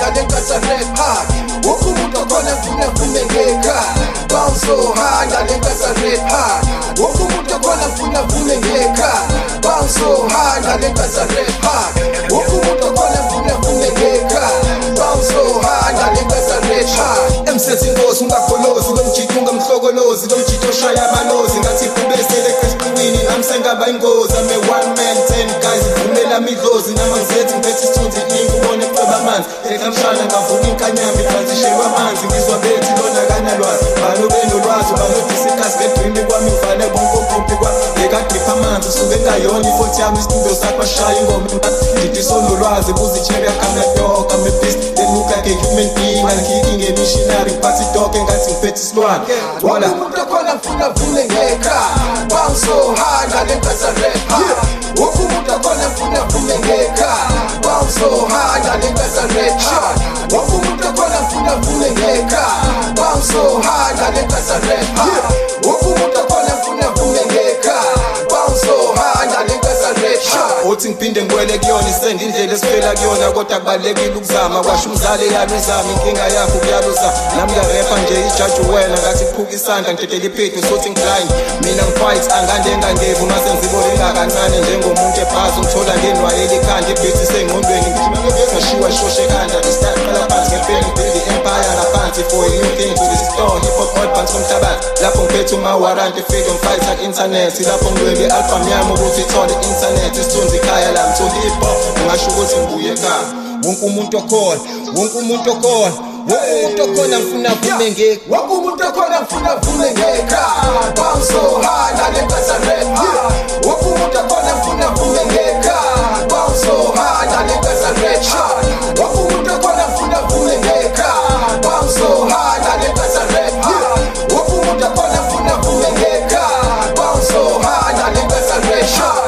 ngale ngasa rap hard wonke umuntu okhona funa vume ngekhaya bounce so high ngale ngasa rap hard wonke umuntu okhona funa vume ngekhaya bounce so high ngale ngasa rap hard wonke umuntu okhona funa vume ngekhaya bounce so high ngale ngasa rap hard emsethi inkosi ungakholozi lomjito ungamhlokolozi lomjito oshaya amalozi ngathi kubesele eqhiqwini namsengaba ingozi ame one man 10 guys vumela midlozi namangzethi ngiphethe isithunzi ingubone kuqeba amanzi ekamshana ngavuna inkanyambi transishelwa amanzi ngizwa bethi lona kanalwazi balo benolwazi balodisikazi ngedrimi kwami ngivale bonke okhuphi kwami ngekadripha amanzi usuke engayona ifothi yami isistudio sakwashaya ingoma ngidisonolwazi buzitshebe yakamnadoka mebhisti look like a human being angikiki ngemissionary ngiphathi idoke ngathi ngiphethe isilwane wonke umuntu okhona funa vume ngekhaya bounce so high ngale ngasa rap hard wonke umuntu okhona funa vume ngekhaya bounce so high ngale ngasa rap hard wonke umuntu okhona funa vume ngekhaya bounce so high ngale ngasa rap hard wonke umuntu okhona funa vume ngekhaya bounce so high ngale ngasa rap hard uthi ngiphinde ngiwele kuyona isende indlela esiphela kuyona kodwa kubalulekile ukuzama kwasho umzali yami uzama inkinga yakho kuyaluza nami ngiyarepa nje ijaji wena ngathi kuphuka isandla ngidedela iphithu sothi ngiblind mina ngifight angandengangevu mase ngizibolela kancane njengomuntu ebhazi ngithola ngenwayeli ikhanda ibhithi sengqondweni ngishiwa shoshe kanda ngisaqala phansi ngempela ngibuild i-empire ngaphansi for a new thing to restore hip hop all phansi komhlabathi lapho ngiphethe umawarant freedom fighter internet lapho ngilwele i-album yami ukuthi ithole internet isithunzi ikhaya lami so hip hop ngasho ukuthi ngibuye ekhaya wonke umuntu okhona wonke umuntu okhona wonke umuntu okhona ngifuna vume ngekhaya wonke umuntu okhona funa vume ngekhaya bounce so high ngale ngasa rap hard wonke umuntu okhona funa vume ngekhaya bounce so high ngale ngasa rap hard wonke umuntu okhona funa vume ngekhaya bounce so high ngale ngasa rap hard wonke umuntu okhona funa vume ngekhaya bounce so high ngale ngasa rap hard